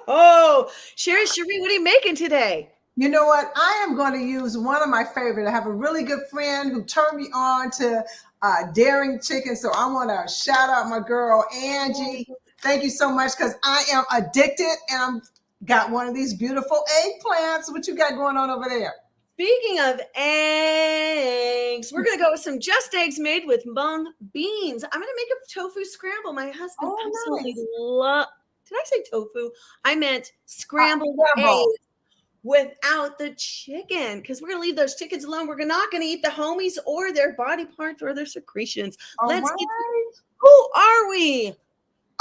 Oh, Sherri, what are you making today? You know what? I am going to use one of my favorite. I have a really good friend who turned me on to daring chicken. So I want to shout out my girl, Angie. Thank you so much because I am addicted and I'm got one of these beautiful eggplants. What you got going on over there? Speaking of eggs, we're going to go with some just eggs made with mung beans. I'm going to make a tofu scramble. My husband absolutely Nice. love. Did I say tofu? I meant scrambled Scramble. eggs without the chicken because we're going to leave those chickens alone. We're not going to eat the homies or their body parts or their secretions. All Let's right. get to, who are we?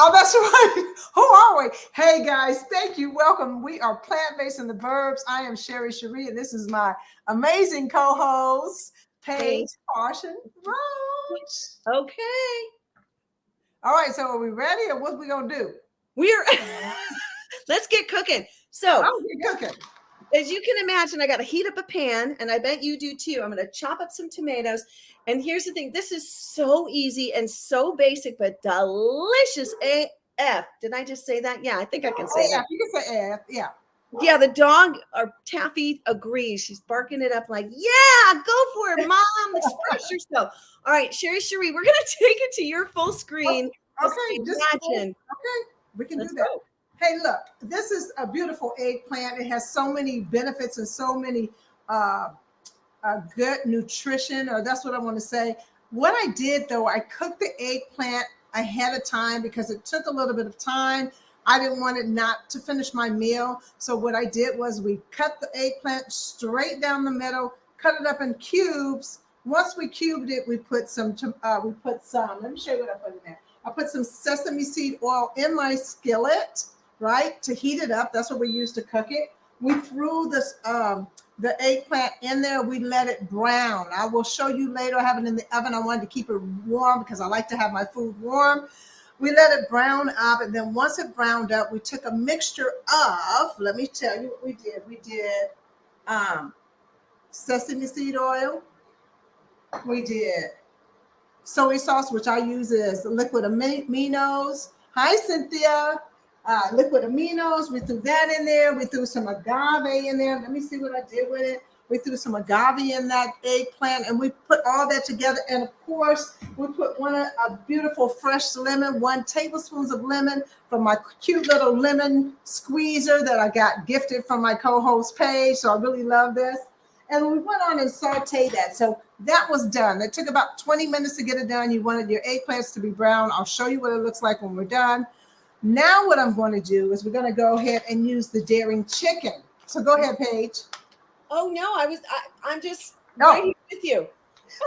Oh, that's right. Who are we? Hey, guys. Thank you. Welcome. We are plant-based in the Burbz. I am Sherri Cherie, and this is my amazing co-host, Paige Caution Roach. Okay. All right. So are we ready or what we going to do? We're let's get cooking. So I'll get cooking. As you can imagine, I got to heat up a pan, and I bet you do too. I'm going to chop up some tomatoes. And here's the thing. This is so easy and so basic, but delicious AF. Did I just say that? Yeah, I think I can say that. You can say F. Yeah. Yeah, the dog or Taffy agrees. She's barking it up like, yeah, go for it, Mom. Express yourself. All right, Sherri, we're going to take it to your full screen. Okay. Just imagine. Okay. We can Let's do that. go. Hey, look, this is a beautiful eggplant. It has so many benefits and so many good nutrition, or that's what I want to say. What I did, though, I cooked the eggplant ahead of time because it took a little bit of time. I didn't want it not to finish my meal. So what I did was we cut the eggplant straight down the middle, cut it up in cubes. Once we cubed it, we put some, let me show you what I put in there. I put some sesame seed oil in my skillet, right, to heat it up. That's what we use to cook it. We threw this the eggplant in there. We let it brown. I will show you later. I have it in the oven. I wanted to keep it warm because I like to have my food warm. We let it brown up, and then once it browned up, we took a mixture of, let me tell you what we did. We did sesame seed oil. We did soy sauce, which I use as liquid aminos. Hi, Cynthia. Liquid aminos. We threw that in there. We threw some agave in there. Let me see what I did with it. We threw some agave in that eggplant, and we put all that together. And of course, we put a beautiful fresh lemon, 1 tablespoon of lemon from my cute little lemon squeezer that I got gifted from my co-host Paige. So I really love this. And we went on and sauteed that. So that was done. It took about 20 minutes to get it done. You wanted your eggplants to be brown. I'll show you what it looks like when we're done. Now what I'm going to do is we're going to go ahead and use the daring chicken. So go ahead, Paige. Oh no, I'm just right here with you.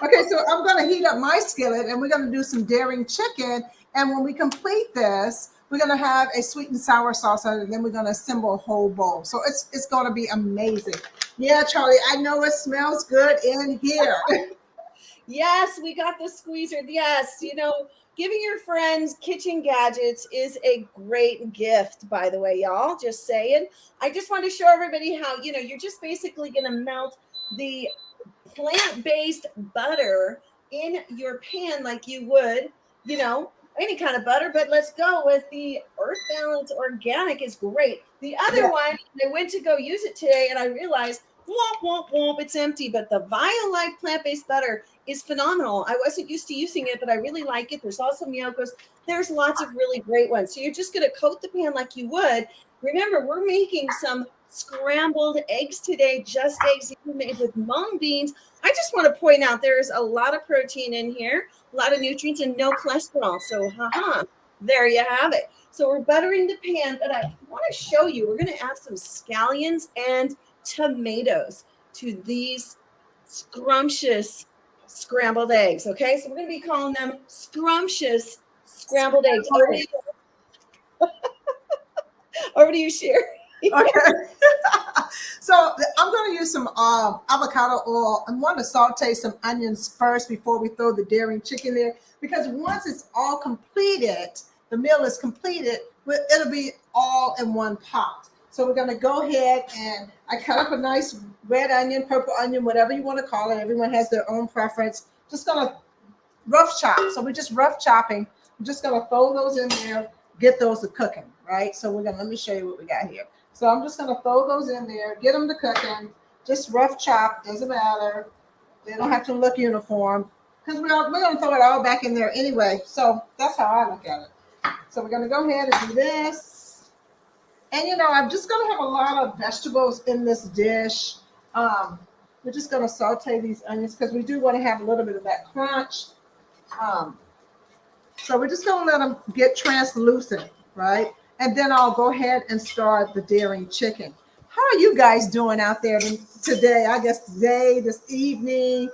Okay, so I'm going to heat up my skillet and we're going to do some daring chicken. And when we complete this, we're going to have a sweet and sour sauce on it, and then we're going to assemble a whole bowl. So it's going to be amazing. Yeah, Charlie, I know it smells good in here. Yes, we got the squeezer. Yes, giving your friends kitchen gadgets is a great gift, by the way, y'all. Just saying. I just want to show everybody how, you're just basically going to melt the plant-based butter in your pan like you would, any kind of butter. But let's go with the Earth Balance Organic is great. The other one, I went to go use it today and I realized, womp, womp, womp, it's empty. But the Violife plant-based butter is phenomenal. I wasn't used to using it, but I really like it. There's also Miyokos. There's lots of really great ones. So you're just going to coat the pan like you would. Remember, we're making some scrambled eggs today, just eggs made with mung beans. I just want to point out there's a lot of protein in here, a lot of nutrients, and no cholesterol. So, there you have it. So we're buttering the pan, but I want to show you, we're going to add some scallions and tomatoes to these scrumptious scrambled eggs. Okay, so we're going to be calling them scrumptious scrambled eggs. Over to you, Sherri. Okay. So I'm going to use some avocado oil. I want to saute some onions first before we throw the daring chicken there, because once it's all completed, the meal is completed, it'll be all in one pot. So we're going to go ahead and I cut up a nice red onion, purple onion, whatever you want to call it. Everyone has their own preference. Just going to rough chop. So we're just rough chopping. I'm just going to throw those in there, get those to cooking. right? So let me show you what we got here. So I'm just gonna throw those in there, get them to cooking, just rough chop, doesn't matter. They don't have to look uniform because we're gonna throw it all back in there anyway. So that's how I look at it. So we're gonna go ahead and do this. And I'm just gonna have a lot of vegetables in this dish. We're just gonna saute these onions because we do want to have a little bit of that crunch. So we're just gonna let them get translucent, right? And then I'll go ahead and start the daring chicken. How are you guys doing out there today? I guess today, this evening,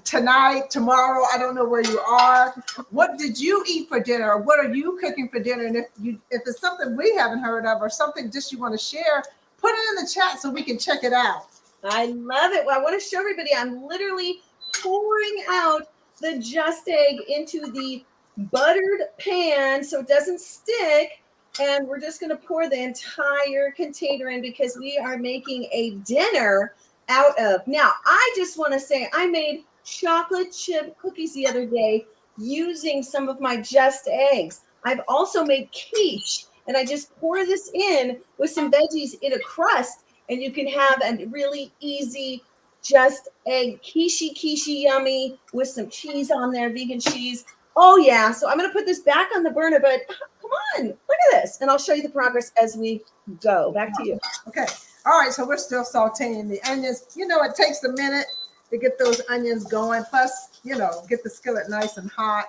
tonight, tomorrow, I don't know where you are. What did you eat for dinner? Or what are you cooking for dinner? And if it's something we haven't heard of or something just you want to share, put it in the chat so we can check it out. I love it. Well, I want to show everybody, I'm literally pouring out the Just Egg into the buttered pan so it doesn't stick. And we're just going to pour the entire container in because we are making a dinner out of. Now, I just want to say I made chocolate chip cookies the other day using some of my Just Eggs. I've also made quiche, and I just pour this in with some veggies in a crust, and you can have a really easy Just Egg quiche yummy with some cheese on there, vegan cheese. Oh, yeah. So I'm going to put this back on the burner, but come on, look at this. And I'll show you the progress as we go. Back to you. Okay. All right. So we're still sauteing the onions. It takes a minute to get those onions going. Plus, get the skillet nice and hot.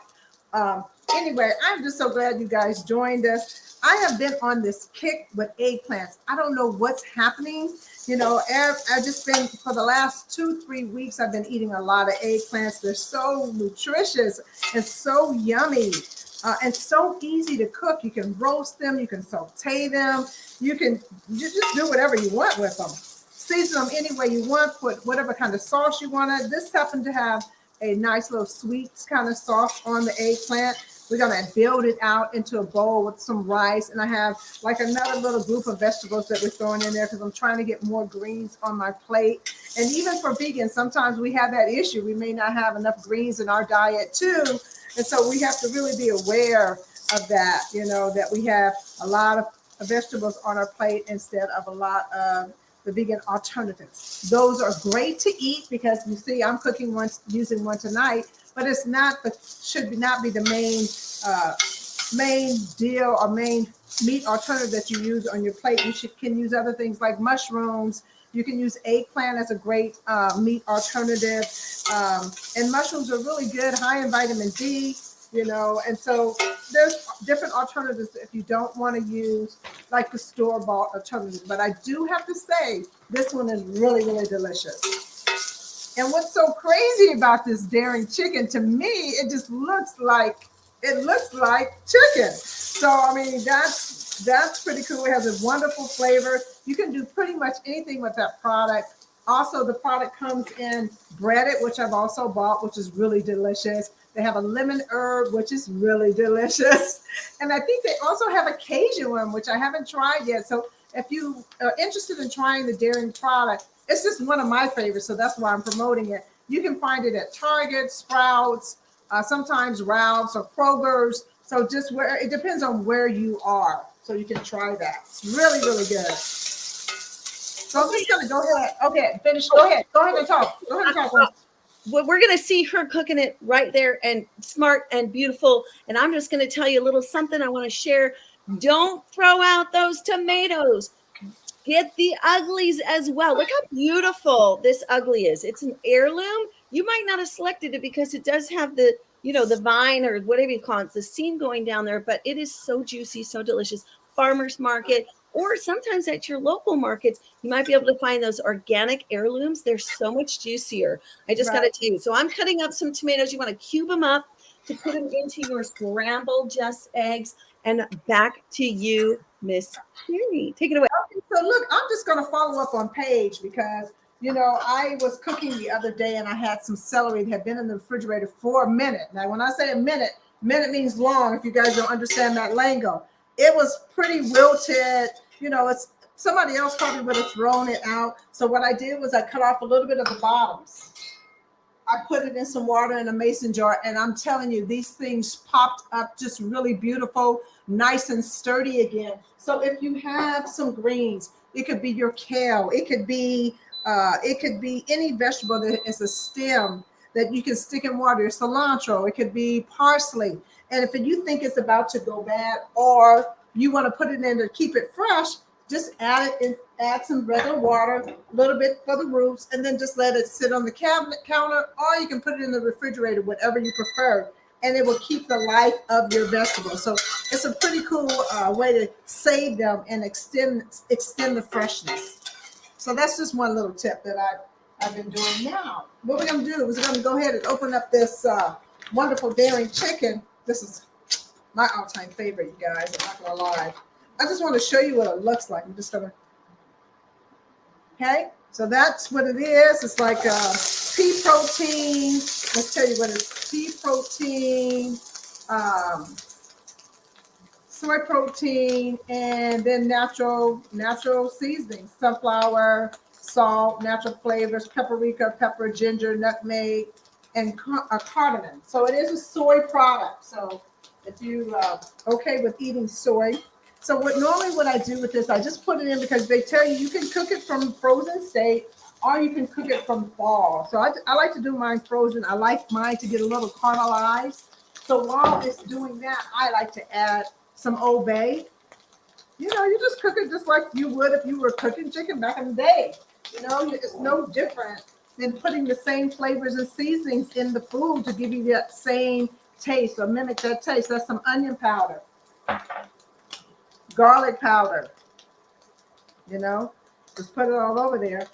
Anyway, I'm just so glad you guys joined us. I have been on this kick with eggplants. I don't know what's happening. I've just been, for the last 2-3 weeks, I've been eating a lot of eggplants. They're so nutritious and so yummy and so easy to cook. You can roast them. You can saute them. You just do whatever you want with them. Season them any way you want. Put whatever kind of sauce you want. This happened to have a nice little sweet kind of sauce on the eggplant. We're going to build it out into a bowl with some rice. And I have like another little group of vegetables that we're throwing in there because I'm trying to get more greens on my plate. And even for vegans, sometimes we have that issue. We may not have enough greens in our diet too. And so we have to really be aware of that, that we have a lot of vegetables on our plate instead of a lot of the vegan alternatives. Those are great to eat because you see I'm cooking one, using one tonight, but it's not should not be the main deal or main meat alternative that you use on your plate. You can use other things like mushrooms. You can use eggplant as a great meat alternative. And mushrooms are really good, high in vitamin D, and so there's different alternatives if you don't want to use like the store-bought alternative. But I do have to say, this one is really, really delicious. And what's so crazy about this daring chicken, to me, it just looks like chicken. So, I mean, that's pretty cool. It has a wonderful flavor. You can do pretty much anything with that product. Also, the product comes in breaded, which I've also bought, which is really delicious. They have a lemon herb, which is really delicious. And I think they also have a Cajun one, which I haven't tried yet. So if you are interested in trying the daring product, it's just one of my favorites. So that's why I'm promoting it. You can find it at Target, Sprouts, sometimes Ralph's or Kroger's. So just it depends on where you are. So you can try that. It's really, really good. So I'm just going to go ahead. Okay, finish. Go ahead. Go ahead and talk. Go ahead and talk. Well, we're going to see her cooking it right there, and smart and beautiful. And I'm just going to tell you a little something I want to share. Don't throw out those tomatoes. Get the uglies as well. Look how beautiful this ugly is. It's an heirloom. You might not have selected it because it does have the, the vine or whatever you call it, the seam going down there, but it is so juicy, so delicious. Farmer's market, or sometimes at your local markets, you might be able to find those organic heirlooms. They're so much juicier. I just got to tell you. So I'm cutting up some tomatoes. You want to cube them up to put them into your scrambled Just Eggs. And back to you, Miss Sherri. Take it away. Okay, so look, I'm just going to follow up on Paige because, I was cooking the other day and I had some celery that had been in the refrigerator for a minute. Now, when I say a minute means long if you guys don't understand that lingo. It was pretty wilted. It's somebody else probably would have thrown it out. So what I did was I cut off a little bit of the bottoms. I put it in some water in a mason jar, and I'm telling you, these things popped up just really beautiful, nice and sturdy again. So if you have some greens, it could be your kale, it could be any vegetable that is a stem that you can stick in water, cilantro, it could be parsley. And if you think it's about to go bad, or you want to put it in to keep it fresh, just add it in, add some regular water, a little bit for the roots, and then just let it sit on the cabinet counter, or you can put it in the refrigerator, whatever you prefer, and it will keep the life of your vegetables. So it's a pretty cool way to save them and extend the freshness. So that's just one little tip that I've been doing. Now, what we're going to do is we're going to go ahead and open up this wonderful daring chicken. This is my all-time favorite, you guys. I'm not going to lie. I just want to show you what it looks like. I'm just going to, okay? So that's what it is. It's like pea protein. Let's tell you what it is. Pea protein, soy protein, and then natural seasonings, sunflower, salt, natural flavors, paprika, pepper, ginger, nutmeg, and cardamom. So it is a soy product. So if you okay with eating soy. So what I do with this, I just put it in because they tell you can cook it from frozen state, or you can cook it from fall. So I like to do mine frozen. I like mine to get a little caramelized. So while it's doing that, I like to add some Old Bay. You know, you just cook it just like you would if you were cooking chicken back in the day. You know, it's no different than putting the same flavors and seasonings in the food to give you that same taste or mimic that taste. That's some onion powder, garlic powder, you know, just put it all over there.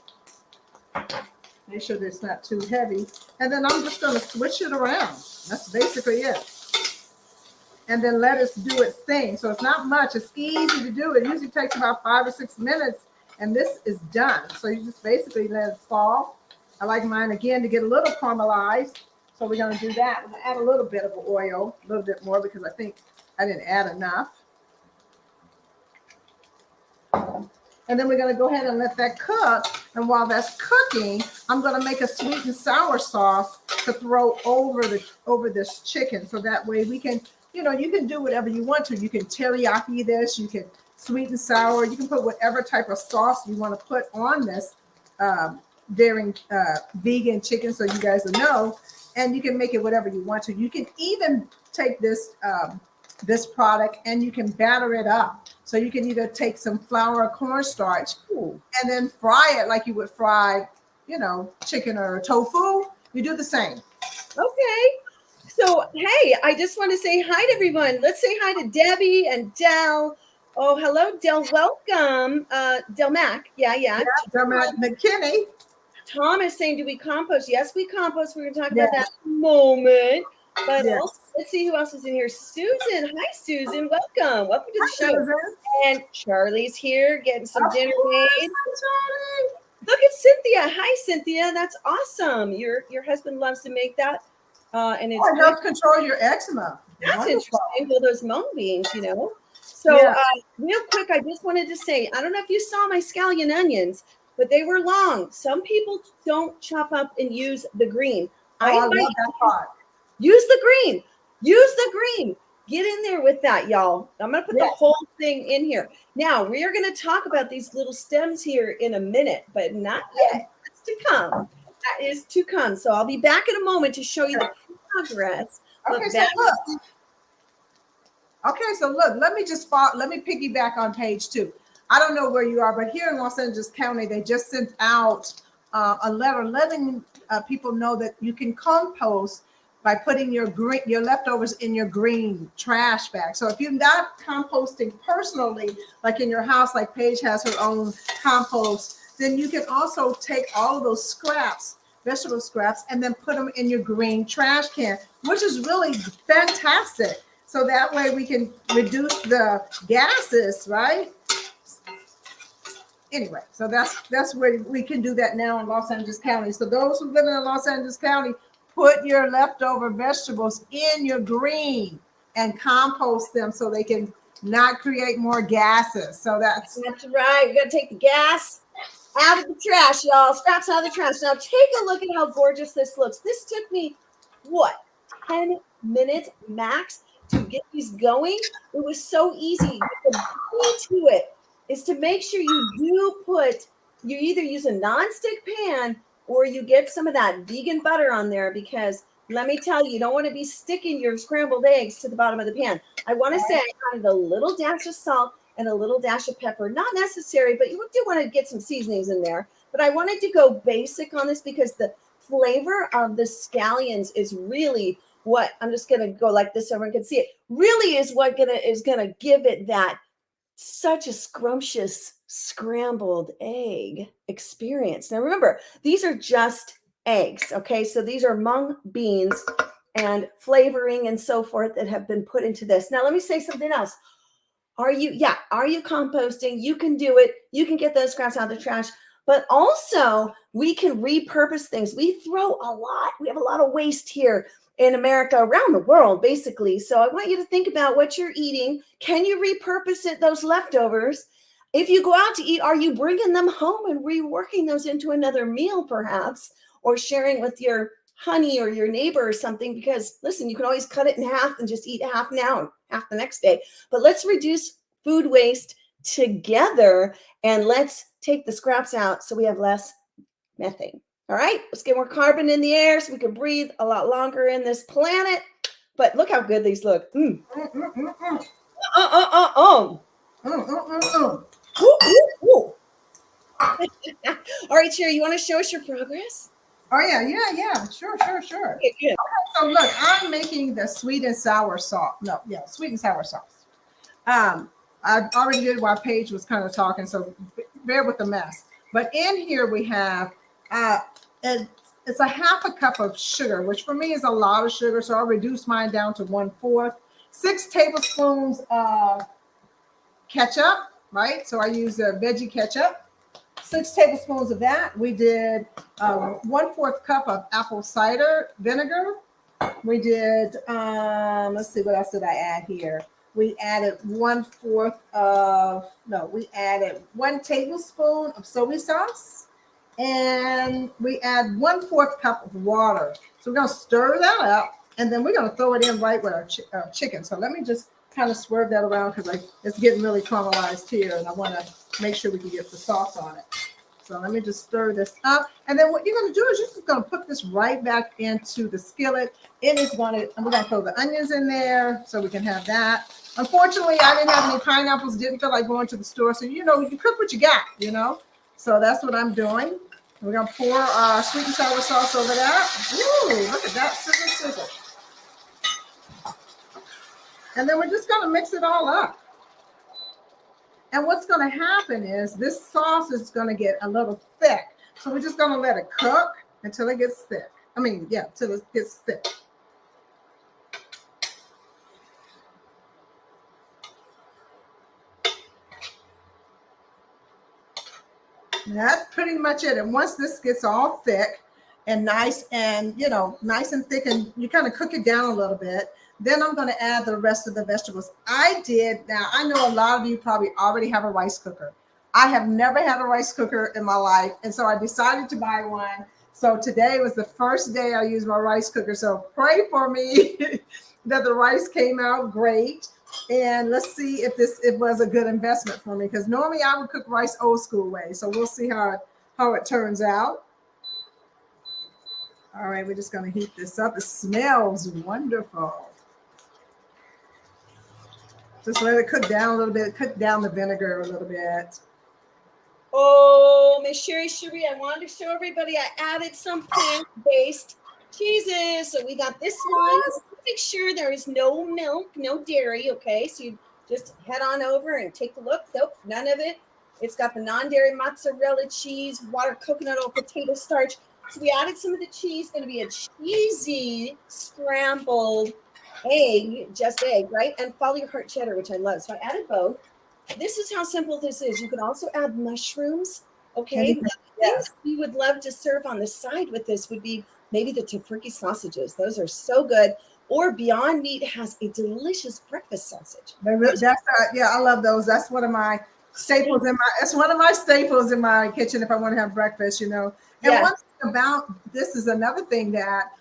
Make sure that it's not too heavy. And then I'm just going to switch it around. That's basically it. And then let it do its thing. So it's not much. It's easy to do. It usually takes about 5 or 6 minutes, and this is done. So you just basically let it fall. I like mine, again, to get a little caramelized. So we're going to do that. I'm going to add a little bit of oil, a little bit more, because I think I didn't add enough. And then we're going to go ahead and let that cook. And while that's cooking, I'm going to make a sweet and sour sauce to throw over this chicken. So that way we can, you know, you can do whatever you want to. You can teriyaki this, you can sweet and sour, you can put whatever type of sauce you want to put on this daring vegan chicken, so you guys will know. And you can make it whatever you want to. You can even take this this product and you can batter it up. So you can either take some flour or cornstarch and then fry it like you would fry, you know, chicken or tofu. You do the same. Okay. So, hey, I just want to say hi to everyone. Let's say hi to Debbie and Del. Oh, hello, Del. Welcome. Del Mac. Yeah. Del Mac McKinney. Tom is saying, do we compost? Yes, we compost. We're going to talk about that in a moment. But also, let's see who else is in here. Susan. Hi, Susan. Welcome. Welcome to the show. Susan. And Charlie's here getting some dinner made. Hi, look at Cynthia. Hi, Cynthia. That's awesome. Your husband loves to make that. And it helps control your eczema. That's wonderful. Interesting. Well, those mung beans, you know. So real quick, I just wanted to say, I don't know if you saw my scallion onions, but they were long. Some people don't chop up and use the green. I love that part. Use the green. Use the green. Get in there with that, y'all. I'm going to put the whole thing in here. Now, we are going to talk about these little stems here in a minute, but not yet. That's to come. That is to come. So I'll be back in a moment to show you the progress. Okay, so look, let me piggyback on page 2. I don't know where you are, but here in Los Angeles County, they just sent out a letter letting people know that you can compost by putting your leftovers in your green trash bag. So if you're not composting personally, like in your house, like Paige has her own compost, then you can also take all of those scraps, vegetable scraps, and then put them in your green trash can, which is really fantastic. So that way we can reduce the gases, right? Anyway, so that's where we can do that now in Los Angeles County. So those who live in Los Angeles County, put your leftover vegetables in your green and compost them so they can not create more gases. So that's right. We got to take the gas Out of the trash, y'all. Scraps out of the trash. Now take a look at how gorgeous this looks. This took me, what, 10 minutes max to get these going. It was so easy. The key to it is to make sure you either use a nonstick pan or you get some of that vegan butter on there, because let me tell you, you don't want to be sticking your scrambled eggs to the bottom of the pan. I want to say I added a little dash of salt and a little dash of pepper. Not necessary, but you do want to get some seasonings in there. But I wanted to go basic on this because the flavor of the scallions is really what, I'm just going to go like this so everyone can see it, really is what is gonna give it that such a scrumptious scrambled egg experience. Now remember, these are just eggs, okay? So these are mung beans and flavoring and so forth that have been put into this. Now let me say something else. Are you composting? You can do it. You can get those scraps out of the trash, but also we can repurpose things. We throw a lot. We have a lot of waste here in America, around the world, basically. So I want you to think about what you're eating. Can you repurpose it, those leftovers? If you go out to eat, are you bringing them home and reworking those into another meal, perhaps, or sharing with your honey or your neighbor or something? Because listen, you can always cut it in half and just eat half now and half the next day. But let's reduce food waste together, and let's take the scraps out so we have less methane. All right, let's get more carbon in the air so we can breathe a lot longer in this planet. But look how good these look. Ooh. All right, Sherri, you want to show us your progress? Oh yeah. Sure. Okay, good. Okay, so look, I'm making the sweet and sour sauce. Sweet and sour sauce. I already did while Paige was kind of talking, so bear with the mess. But in here we have it's a half a cup of sugar, which for me is a lot of sugar, so I'll reduce mine down to 1/4. 6 tablespoons of ketchup, right? So I use a veggie ketchup. 6 tablespoons of that. We did 1/4 cup of apple cider vinegar. We did, let's see, what else did I add here? We added 1/4 we added 1 tablespoon of soy sauce, and we add 1/4 cup of water. So we're gonna stir that up, and then we're gonna throw it in right with our chicken. So let me just kind of swerve that around because it's getting really caramelized here, and I want to make sure we can get the sauce on it. So let me just stir this up, and then what you're going to do is you're just going to put this right back into the skillet. And we're going to throw the onions in there so we can have that. Unfortunately, I didn't have any pineapples. Didn't feel like going to the store, so you cook what you got. So that's what I'm doing. We're going to pour sweet and sour sauce over that. Ooh, look at that, sizzle. And then we're just going to mix it all up. And what's going to happen is this sauce is going to get a little thick. So we're just going to let it cook until it gets thick. Till it gets thick. And that's pretty much it. And once this gets all thick and nice and thick, and you kind of cook it down a little bit, then I'm going to add the rest of the vegetables. Now I know a lot of you probably already have a rice cooker. I have never had a rice cooker in my life, and so I decided to buy one. So today was the first day I used my rice cooker. So pray for me that the rice came out great. And let's see if it was a good investment for me, because normally I would cook rice old school way. So we'll see how it turns out. All right, we're just going to heat this up. It smells wonderful. Just let it cook down a little bit. Cook down the vinegar a little bit. Oh, Miss Sherri, I wanted to show everybody I added some plant-based cheeses. So we got this one. Make sure there is no milk, no dairy, okay? So you just head on over and take a look. Nope, none of it. It's got the non-dairy mozzarella cheese, water, coconut oil, potato starch. So we added some of the cheese. It's going to be a cheesy scrambled egg, just egg, right? And follow your heart cheddar, which I love. So I added both. This is how simple this is. You can also add mushrooms, okay? Things we would love to serve on the side with this would be maybe the tofurkey sausages. Those are so good. Or Beyond Meat has a delicious breakfast sausage. I love those. That's one of my staples in my, it's one of my staples in my kitchen if I want to have breakfast, you know. And Yes. one thing about this is another thing that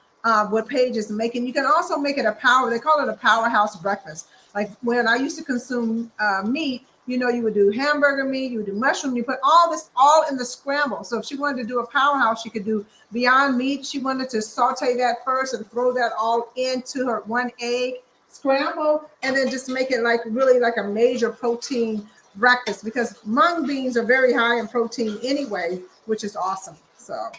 what Paige is making, you can also make it a power, they call it a powerhouse breakfast. Like when I used to consume meat, you know, you would do hamburger meat, you would do mushroom, you put all this all in the scramble. So if she wanted to do a powerhouse, she could do Beyond Meat. She wanted to saute that first and throw that all into her one egg scramble, and then just make it like really like a major protein breakfast, because mung beans are very high in protein anyway, which is awesome. So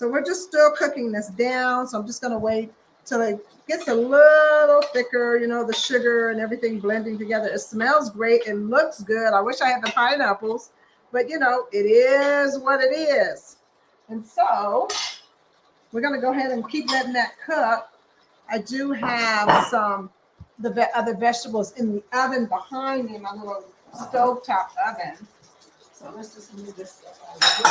we're just still cooking this down. So I'm just gonna wait till it gets a little thicker, you know, the sugar and everything blending together. It smells great. It looks good. I wish I had the pineapples, but you know, it is what it is. And so we're gonna go ahead and keep letting that cook. I do have some other vegetables in the oven behind me, my little stovetop oven. So let's just move this stuff out of the way.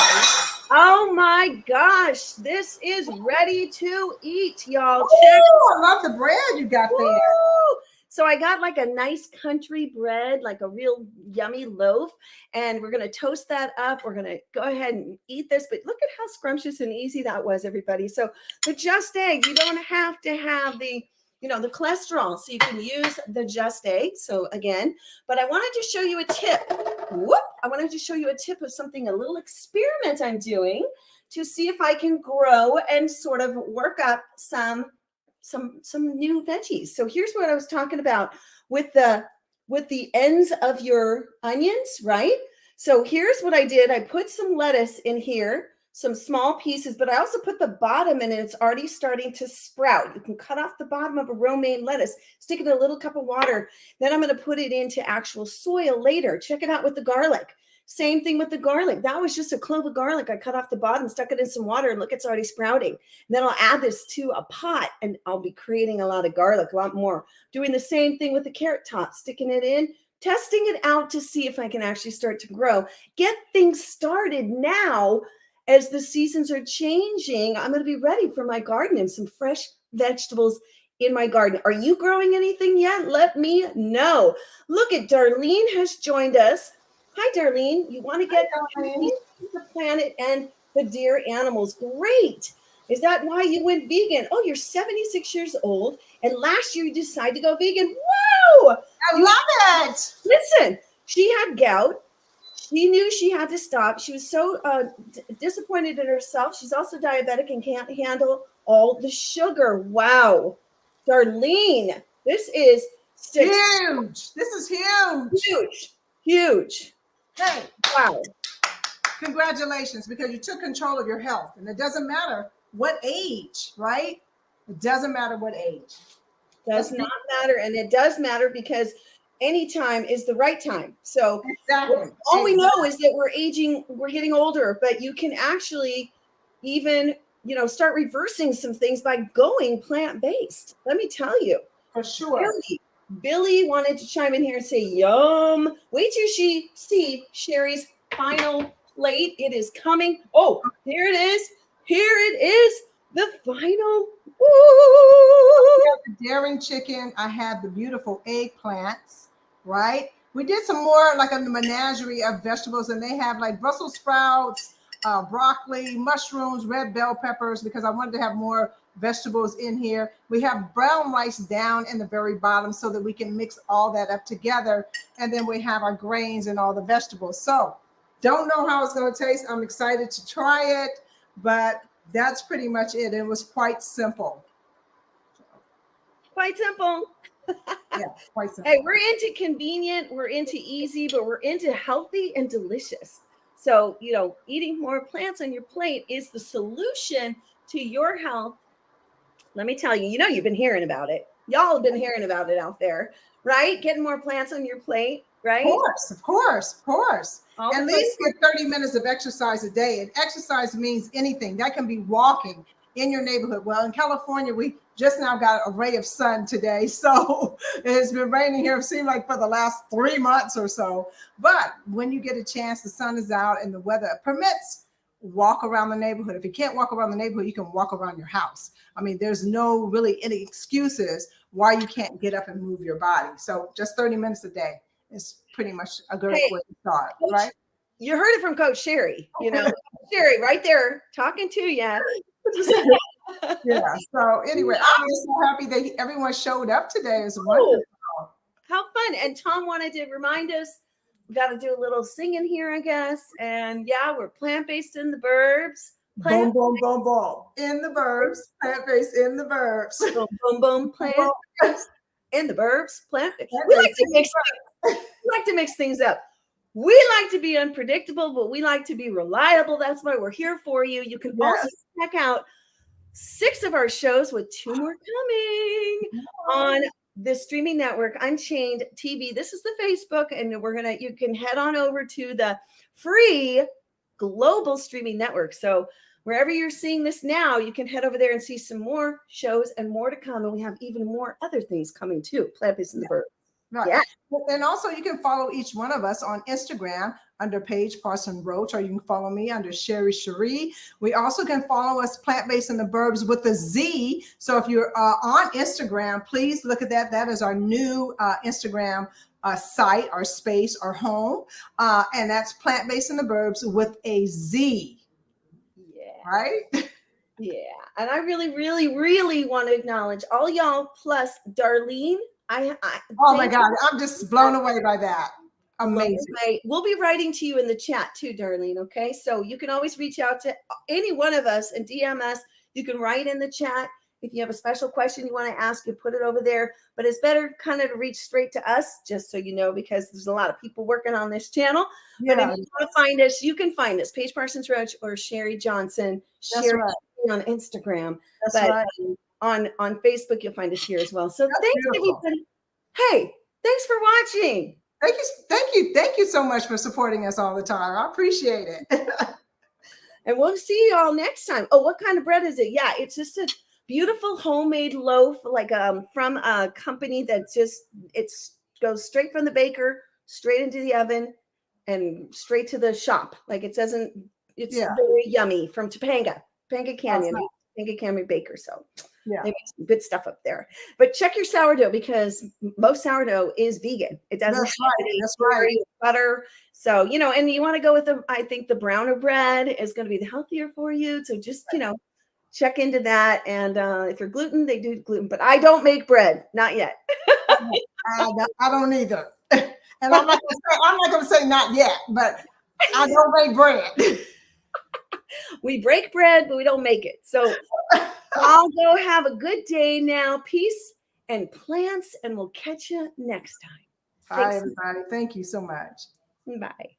Oh my gosh, this is ready to eat, y'all. Oh, I love the bread you got there. Woo! So I got like a nice country bread, like a real yummy loaf, and we're going to toast that up. We're going to go ahead and eat this, but look at how scrumptious and easy that was, everybody. So the Just Egg, you don't have to have the, you know, the cholesterol, so you can use the Just Egg. So again, but I wanted to show you a tip. I wanted to show you a tip of something, a little experiment I'm doing to see if I can grow and sort of work up some new veggies. So here's what I was talking about with the ends of your onions, right? So here's what I did. I put some lettuce in here, some small pieces, but I also put the bottom in, and it's already starting to sprout. You can cut off the bottom of a romaine lettuce, stick it in a little cup of water. Then I'm going to put it into actual soil later. Check it out with the garlic. Same thing with the garlic. That was just a clove of garlic. I cut off the bottom, stuck it in some water, and look, it's already sprouting. And then I'll add this to a pot, and I'll be creating a lot of garlic, a lot more. Doing the same thing with the carrot top, sticking it in, testing it out to see if I can actually start to grow. Get things started now. As the seasons are changing, I'm going to be ready for my garden and some fresh vegetables in my garden. Are you growing anything yet? Let me know. Look at Darlene has joined us. Hi, Darlene. You want to get the planet and the dear animals. Great. Is that why you went vegan? Oh, you're 76 years old, and last year you decided to go vegan. Wow. I love it. Listen, she had gout. She knew she had to stop. She was so disappointed in herself. She's also diabetic and can't handle all the sugar. Wow. Darlene, this is huge. This is huge. Huge. Huge. Hey. Wow. Congratulations, because you took control of your health. And it doesn't matter what age, right? It doesn't matter what age. Does not matter. And it does matter because any time is the right time. So exactly. All we know is that we're aging, we're getting older, but you can actually even, you know, start reversing some things by going plant-based. Let me tell you. For sure. Billy wanted to chime in here and say, yum. Wait till she see Sherri's final plate. It is coming. Oh, here it is. Here it is. The final. Ooh. I have the daring chicken. I had the beautiful eggplants, right? We did some more like a menagerie of vegetables, and they have like Brussels sprouts, broccoli, mushrooms, red bell peppers, because I wanted to have more vegetables in here. We have brown rice down in the very bottom so that we can mix all that up together. And then we have our grains and all the vegetables. So don't know how it's going to taste. I'm excited to try it, but that's pretty much it. It was quite simple. Quite simple. Yeah, quite simple. Hey, we're into convenient, we're into easy, but we're into healthy and delicious. So, you know, eating more plants on your plate is the solution to your health. Let me tell you, you know, you've been hearing about it. Y'all have been hearing about it out there, right? Getting more plants on your plate, right? Of course. At least get 30 minutes of exercise a day. And exercise means anything. That can be walking in your neighborhood. Well, in California, we just now got a ray of sun today. So it has been raining here, it seemed like for the last 3 months or so. But when you get a chance, the sun is out and the weather permits, walk around the neighborhood. If you can't walk around the neighborhood, you can walk around your house. I mean, there's no really any excuses why you can't get up and move your body. So just 30 minutes a day. is pretty much a great way to start, right? You heard it from Coach Sherri, Sherri right there talking to you. Yeah. So anyway, I'm just so happy that everyone showed up today. It's wonderful. How fun. And Tom wanted to remind us, we got to do a little singing here, I guess. And yeah, we're plant-based in the Burbz. Boom, boom, boom, boom. In the Burbz. Plant-based in the Burbz. Boom, boom, boom. Plant-based in the Burbz. Plant-based. We like to mix things up. We like to be unpredictable, but we like to be reliable. That's why we're here for you. You can also check out 6 of our shows with 2 more coming on the streaming network, Unchained TV. This is the Facebook, and you can head on over to the free global streaming network. So wherever you're seeing this now, you can head over there and see some more shows and more to come. And we have even more other things coming too. Plant-based in the Burbz. Right. Yeah. And also you can follow each one of us on Instagram under Paige Parson Roach, or you can follow me under Sherri Cherie. We also can follow us Plant-Based in the Burbz with a Z. So if you're on Instagram, please look at that. That is our new Instagram site, our space, our home. And that's Plant-Based in the Burbz with a Z. Yeah. Right? Yeah. And I really, really, really want to acknowledge all y'all plus Darlene. Oh my God, I'm just blown away by that. Amazing. We'll be writing to you in the chat too, Darlene. Okay. So you can always reach out to any one of us and DM us. You can write in the chat. If you have a special question you want to ask, you put it over there. But it's better kind of to reach straight to us, just so you know, because there's a lot of people working on this channel. Yeah. But if you want to find us, you can find us, Paige Parsons Roach or Sherri Johnson. Sherri on Instagram. That's right. On Facebook, you'll find us here as well. So thanks, everybody. Hey, thanks for watching. Thank you so much for supporting us all the time. I appreciate it. And we'll see you all next time. Oh, what kind of bread is it? Yeah, it's just a beautiful homemade loaf, like from a company that goes straight from the baker, straight into the oven, and straight to the shop. Like it's very yummy, from Topanga Canyon. Topanga Canyon Baker. So they make some good stuff up there. But check your sourdough, because most sourdough is vegan. It doesn't have any dairy, butter. So, and you want to go with I think the browner bread is going to be the healthier for you. So just, check into that. And if you're gluten, they do gluten, but I don't make bread. Not yet. I don't either. And I'm not going to say not yet, but I don't make bread. We break bread, but we don't make it. So I'll go have a good day now. Peace and plants, and we'll catch you next time. Bye, everybody. Thank you so much. Bye.